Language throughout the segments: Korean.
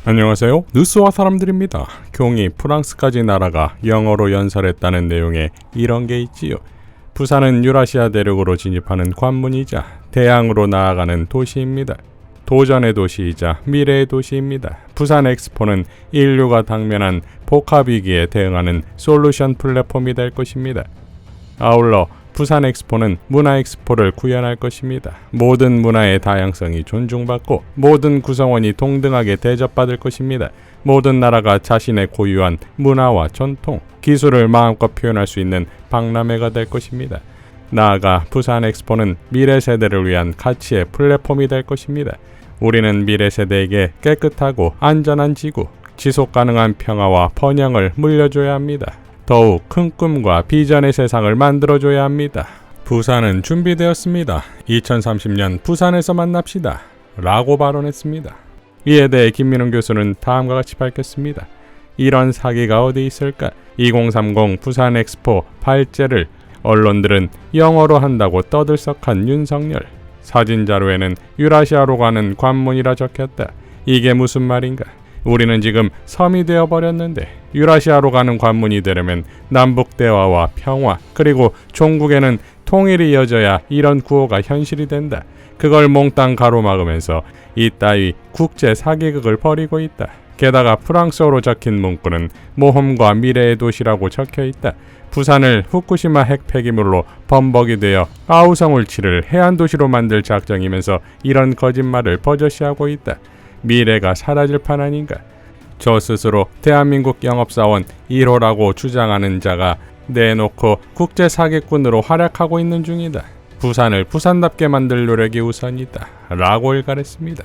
안녕하세요. 뉴스와 사람들입니다. 경이 프랑스까지 날아가 영어로 연설했다는 내용에 이런 게 있지요. 부산은 유라시아 대륙으로 진입하는 관문이자 대양으로 나아가는 도시입니다. 도전의 도시이자 미래의 도시입니다. 부산 엑스포는 인류가 당면한 복합위기에 대응하는 솔루션 플랫폼이 될 것입니다. 아울러 부산 엑스포는 문화 엑스포를 구현할 것입니다. 모든 문화의 다양성이 존중받고 모든 구성원이 동등하게 대접받을 것입니다. 모든 나라가 자신의 고유한 문화와 전통, 기술을 마음껏 표현할 수 있는 박람회가 될 것입니다. 나아가 부산 엑스포는 미래 세대를 위한 가치의 플랫폼이 될 것입니다. 우리는 미래 세대에게 깨끗하고 안전한 지구, 지속 가능한 평화와 번영을 물려줘야 합니다. 더욱 큰 꿈과 비전의 세상을 만들어줘야 합니다. 부산은 준비되었습니다. 2030년 부산에서 만납시다. 라고 발언했습니다. 이에 대해 김민웅 교수는 다음과 같이 밝혔습니다. 이런 사기가 어디 있을까? 2030 부산 엑스포 발제를 언론들은 영어로 한다고 떠들썩한 윤석열. 사진 자료에는 유라시아로 가는 관문이라 적혔다. 이게 무슨 말인가? 우리는 지금 섬이 되어버렸는데 유라시아로 가는 관문이 되려면 남북 대화와 평화 그리고 종국에는 통일이 이어져야 이런 구호가 현실이 된다. 그걸 몽땅 가로막으면서 이따위 국제 사기극을 벌이고 있다. 게다가 프랑스어로 적힌 문구는 모험과 미래의 도시라고 적혀있다. 부산을 후쿠시마 핵 폐기물로 범벅이 되어 아우성울치를 해안도시로 만들 작정이면서 이런 거짓말을 버젓이하고 있다. 미래가 사라질 판 아닌가? 저 스스로 대한민국 영업사원 1호라고 주장하는 자가 내놓고 국제 사기꾼으로 활약하고 있는 중이다. 부산을 부산답게 만들 노력이 우선이다. 라고 일갈했습니다.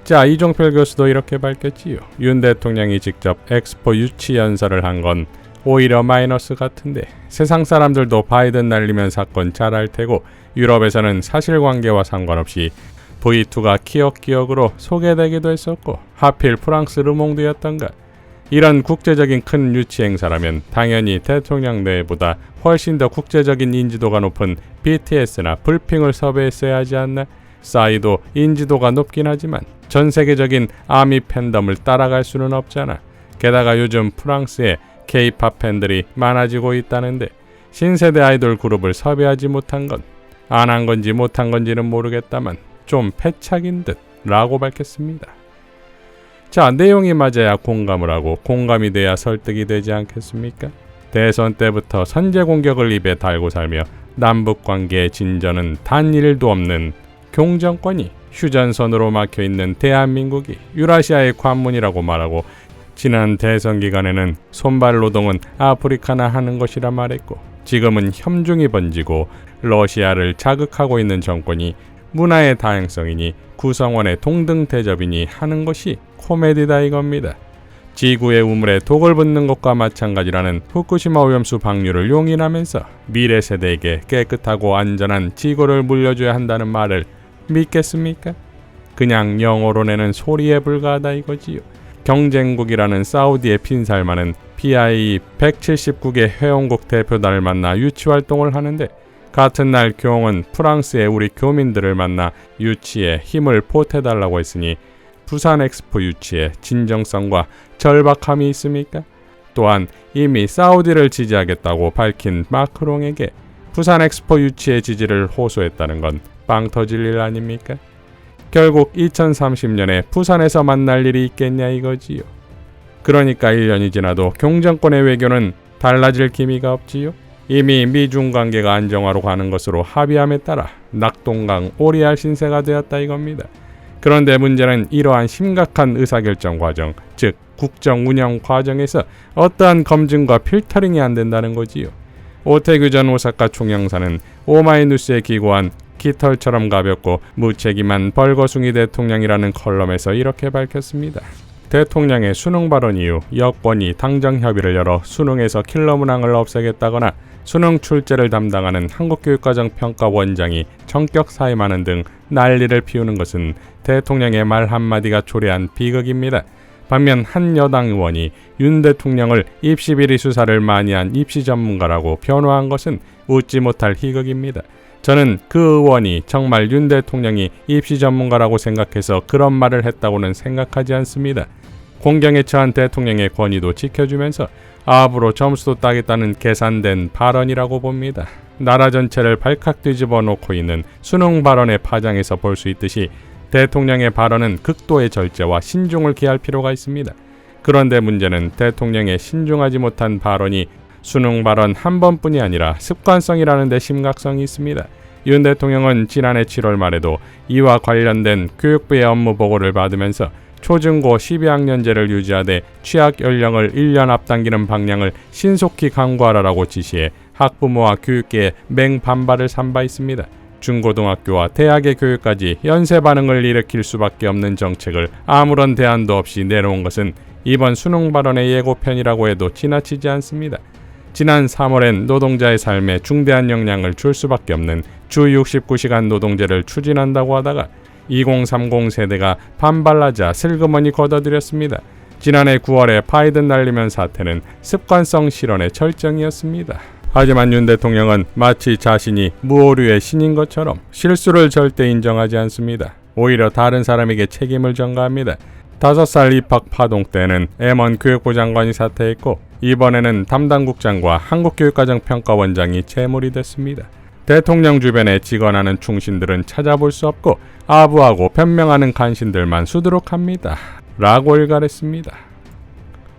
자, 이종필 교수도 이렇게 밝혔지요. 윤 대통령이 직접 엑스포 유치 연설을 한 건 오히려 마이너스 같은데 세상 사람들도 바이든 날리면 사건 잘 알 테고 유럽에서는 사실관계와 상관없이 V2가 기억으로 소개되기도 했었고 하필 프랑스 르몽드였던가. 이런 국제적인 큰 유치 행사라면 당연히 대통령 내보다 훨씬 더 국제적인 인지도가 높은 BTS나 블핑을 섭외했어야 하지 않나? 싸이도 인지도가 높긴 하지만 전 세계적인 아미 팬덤을 따라갈 수는 없잖아. 게다가 요즘 프랑스에 K-팝 팬들이 많아지고 있다는데 신세대 아이돌 그룹을 섭외하지 못한 건 안 한 건지 못한 건지는 모르겠다만 좀 패착인 듯 라고 밝혔습니다. 자, 내용이 맞아야 공감을 하고 공감이 돼야 설득이 되지 않겠습니까? 대선 때부터 선제 공격을 입에 달고 살며 남북관계의 진전은 단 1도 없는 경정권이 휴전선으로 막혀있는 대한민국이 유라시아의 관문이라고 말하고 지난 대선 기간에는 손발 노동은 아프리카나 하는 것이라 말했고 지금은 혐중이 번지고 러시아를 자극하고 있는 정권이 문화의 다양성이니 구성원의 동등 대접이니 하는 것이 코미디다 이겁니다. 지구의 우물에 독을 붓는 것과 마찬가지라는 후쿠시마 오염수 방류를 용인하면서 미래 세대에게 깨끗하고 안전한 지구를 물려줘야 한다는 말을 믿겠습니까? 그냥 영어로 내는 소리에 불과하다 이거지요. 경쟁국이라는 사우디의 핀살만은 PIE 179개 회원국 대표단을 만나 유치활동을 하는데 같은 날 교홍은 프랑스의 우리 교민들을 만나 유치에 힘을 보태달라고 했으니 부산 엑스포 유치에 진정성과 절박함이 있습니까? 또한 이미 사우디를 지지하겠다고 밝힌 마크롱에게 부산 엑스포 유치의 지지를 호소했다는 건 빵 터질 일 아닙니까? 결국 2030년에 부산에서 만날 일이 있겠냐 이거지요. 그러니까 1년이 지나도 경정권의 외교는 달라질 기미가 없지요. 이미 미중 관계가 안정화로 가는 것으로 합의함에 따라 낙동강 오리알 신세가 되었다 이겁니다. 그런데 문제는 이러한 심각한 의사결정 과정, 즉 국정 운영 과정에서 어떠한 검증과 필터링이 안 된다는 거지요. 오태규 전 오사카 총영사는 오마이뉴스에 기고한 깃털처럼 가볍고 무책임한 벌거숭이 대통령이라는 컬럼에서 이렇게 밝혔습니다. 대통령의 수능 발언 이후 여권이 당정 협의를 열어 수능에서 킬러 문항을 없애겠다거나 수능 출제를 담당하는 한국교육과정평가원장이 전격 사임하는 등 난리를 피우는 것은 대통령의 말 한마디가 초래한 비극입니다. 반면 한 여당 의원이 윤 대통령을 입시 비리 수사를 많이 한 입시 전문가라고 변호한 것은 웃지 못할 희극입니다. 저는 그 의원이 정말 윤 대통령이 입시 전문가라고 생각해서 그런 말을 했다고는 생각하지 않습니다. 공경에 처한 대통령의 권위도 지켜주면서 아부로 점수도 따겠다는 계산된 발언이라고 봅니다. 나라 전체를 발칵 뒤집어 놓고 있는 수능 발언의 파장에서 볼 수 있듯이 대통령의 발언은 극도의 절제와 신중을 기할 필요가 있습니다. 그런데 문제는 대통령의 신중하지 못한 발언이 수능 발언 한 번뿐이 아니라 습관성이라는 데 심각성이 있습니다. 윤 대통령은 지난해 7월 말에도 이와 관련된 교육부의 업무 보고를 받으면서 초중고 12학년제를 유지하되 취학 연령을 1년 앞당기는 방향을 신속히 강구하라라고 지시해 학부모와 교육계에 맹반발을 산 바 있습니다. 중고등학교와 대학의 교육까지 연쇄 반응을 일으킬 수밖에 없는 정책을 아무런 대안도 없이 내놓은 것은 이번 수능 발언의 예고편이라고 해도 지나치지 않습니다. 지난 3월엔 노동자의 삶에 중대한 영향을 줄 수밖에 없는 주 69시간 노동제를 추진한다고 하다가 2030 세대가 반발하자 슬그머니 걷어들였습니다. 지난해 9월에 바이든 날리면 사태는 습관성 실언의 절정이었습니다. 하지만 윤 대통령은 마치 자신이 무오류의 신인 것처럼 실수를 절대 인정하지 않습니다. 오히려 다른 사람에게 책임을 전가합니다. 5살 입학 파동 때는 M1 교육부 장관이 사퇴했고 이번에는 담당 국장과 한국교육과정평가원장이 제물이 됐습니다. 대통령 주변에 직언하는 충신들은 찾아볼 수 없고 아부하고 변명하는 간신들만 수두룩합니다. 라고 일갈했습니다.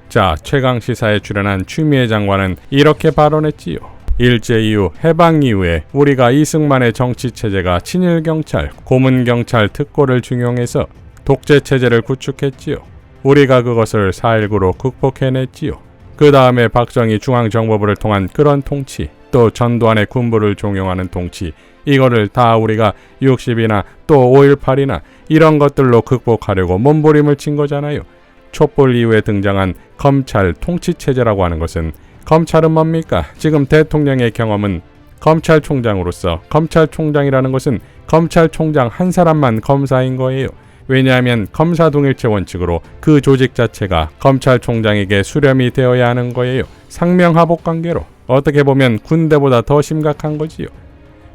자, 최강시사에 출연한 추미애 장관은 이렇게 발언했지요. 일제 이후 해방 이후에 우리가 이승만의 정치체제가 친일경찰, 고문경찰 특고를 중용해서 독재체제를 구축했지요. 우리가 그것을 4.19로 극복해냈지요. 그 다음에 박정희 중앙정보부를 통한 그런 통치, 또 전두환의 군부를 종용하는 통치, 이거를 다 우리가 60이나 또 5.18이나 이런 것들로 극복하려고 몸부림을 친 거잖아요. 촛불 이후에 등장한 검찰 통치체제라고 하는 것은 검찰은 뭡니까? 지금 대통령의 경험은 검찰총장으로서 검찰총장이라는 것은 검찰총장 한 사람만 검사인 거예요. 왜냐하면 검사 동일체 원칙으로 그 조직 자체가 검찰총장에게 수렴이 되어야 하는 거예요. 상명하복 관계로. 어떻게 보면 군대보다 더 심각한 거지요.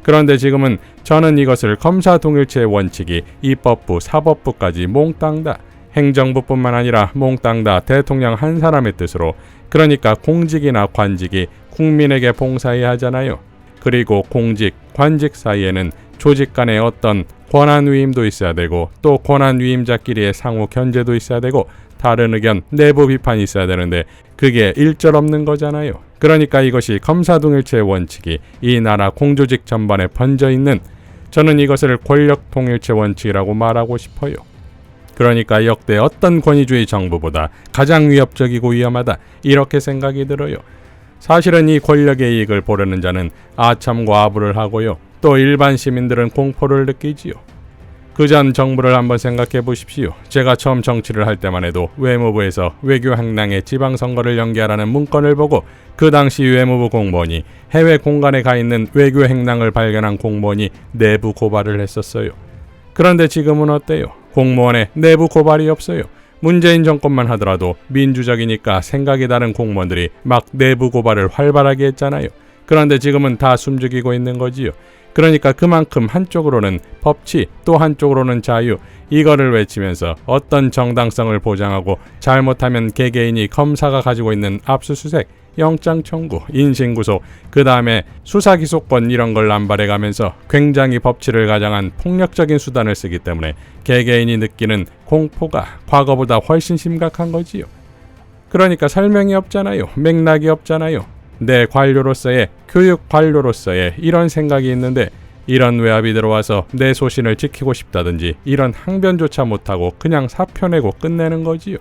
그런데 지금은 저는 이것을 검사 동일체의 원칙이 입법부, 사법부까지 몽땅 다 행정부뿐만 아니라 몽땅 다 대통령 한 사람의 뜻으로, 그러니까 공직이나 관직이 국민에게 봉사해야 하잖아요. 그리고 공직, 관직 사이에는 조직 간의 어떤 권한 위임도 있어야 되고 또 권한 위임자끼리의 상호 견제도 있어야 되고 다른 의견, 내부 비판이 있어야 되는데 그게 일절 없는 거잖아요. 그러니까 이것이 검사동일체의 원칙이 이 나라 공조직 전반에 번져 있는, 저는 이것을 권력 통일체 원칙이라고 말하고 싶어요. 그러니까 역대 어떤 권위주의 정부보다 가장 위협적이고 위험하다, 이렇게 생각이 들어요. 사실은 이 권력의 이익을 보려는 자는 아첨과 아부를 하고요. 또 일반 시민들은 공포를 느끼지요. 그전 정부를 한번 생각해 보십시오. 제가 처음 정치를 할 때만 해도 외무부에서 외교 행랑에 지방선거를 연기하라는 문건을 보고 그 당시 외무부 공무원이 해외 공간에 가 있는 외교 행랑을 발견한 공무원이 내부 고발을 했었어요. 그런데 지금은 어때요? 공무원의 내부 고발이 없어요. 문재인 정권만 하더라도 민주적이니까 생각이 다른 공무원들이 막 내부 고발을 활발하게 했잖아요. 그런데 지금은 다 숨죽이고 있는 거지요. 그러니까 그만큼 한쪽으로는 법치, 또 한쪽으로는 자유, 이거를 외치면서 어떤 정당성을 보장하고 잘못하면 개개인이 검사가 가지고 있는 압수수색, 영장 청구, 인신구속, 그 다음에 수사기소권 이런 걸 남발해가면서 굉장히 법치를 가장한 폭력적인 수단을 쓰기 때문에 개개인이 느끼는 공포가 과거보다 훨씬 심각한 거지요. 그러니까 설명이 없잖아요. 맥락이 없잖아요. 내 관료로서의, 교육 관료로서의 이런 생각이 있는데 이런 외압이 들어와서 내 소신을 지키고 싶다든지 이런 항변조차 못하고 그냥 사표 내고 끝내는 거지요.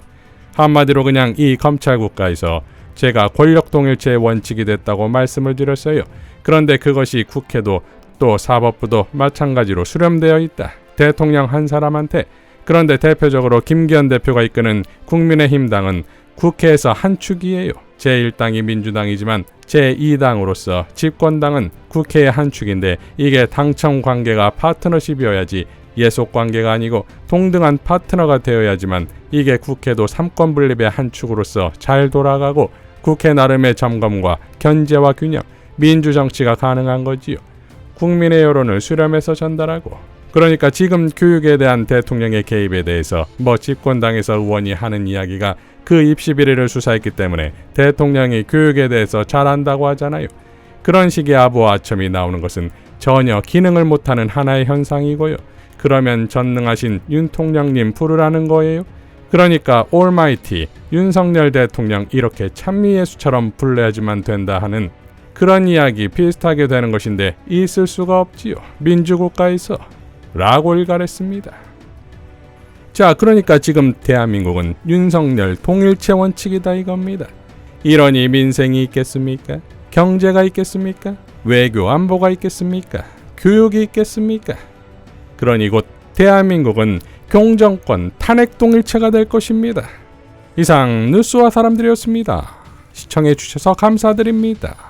한마디로 그냥 이 검찰국가에서 제가 권력동일체의 원칙이 됐다고 말씀을 드렸어요. 그런데 그것이 국회도 또 사법부도 마찬가지로 수렴되어 있다. 대통령 한 사람한테. 그런데 대표적으로 김기현 대표가 이끄는 국민의힘당은 국회에서 한 축이에요. 제1당이 민주당이지만 제2당으로서 집권당은 국회의 한 축인데 이게 당청 관계가 파트너십이어야지 예속 관계가 아니고 동등한 파트너가 되어야지만 이게 국회도 삼권 분립의 한 축으로서 잘 돌아가고 국회 나름의 점검과 견제와 균형, 민주정치가 가능한 거지요. 국민의 여론을 수렴해서 전달하고, 그러니까 지금 교육에 대한 대통령의 개입에 대해서 집권당에서 의원이 하는 이야기가 그 입시 비리를 수사했기 때문에 대통령이 교육에 대해서 잘한다고 하잖아요. 그런 식의 아부아첨이 나오는 것은 전혀 기능을 못하는 하나의 현상이고요. 그러면 전능하신 윤통령님 부르라는 거예요. 그러니까 올마이티 윤석열 대통령 이렇게 찬미예수처럼 불러야지만 된다 하는 그런 이야기 비슷하게 되는 것인데 있을 수가 없지요. 민주국가에서 라고 일갈했습니다. 자, 그러니까 지금 대한민국은 윤석열 통일체 원칙이다 이겁니다. 이러니 민생이 있겠습니까? 경제가 있겠습니까? 외교 안보가 있겠습니까? 교육이 있겠습니까? 그러니 곧 대한민국은 공정권 탄핵 통일체가 될 것입니다. 이상 뉴스와 사람들이었습니다. 시청해 주셔서 감사드립니다.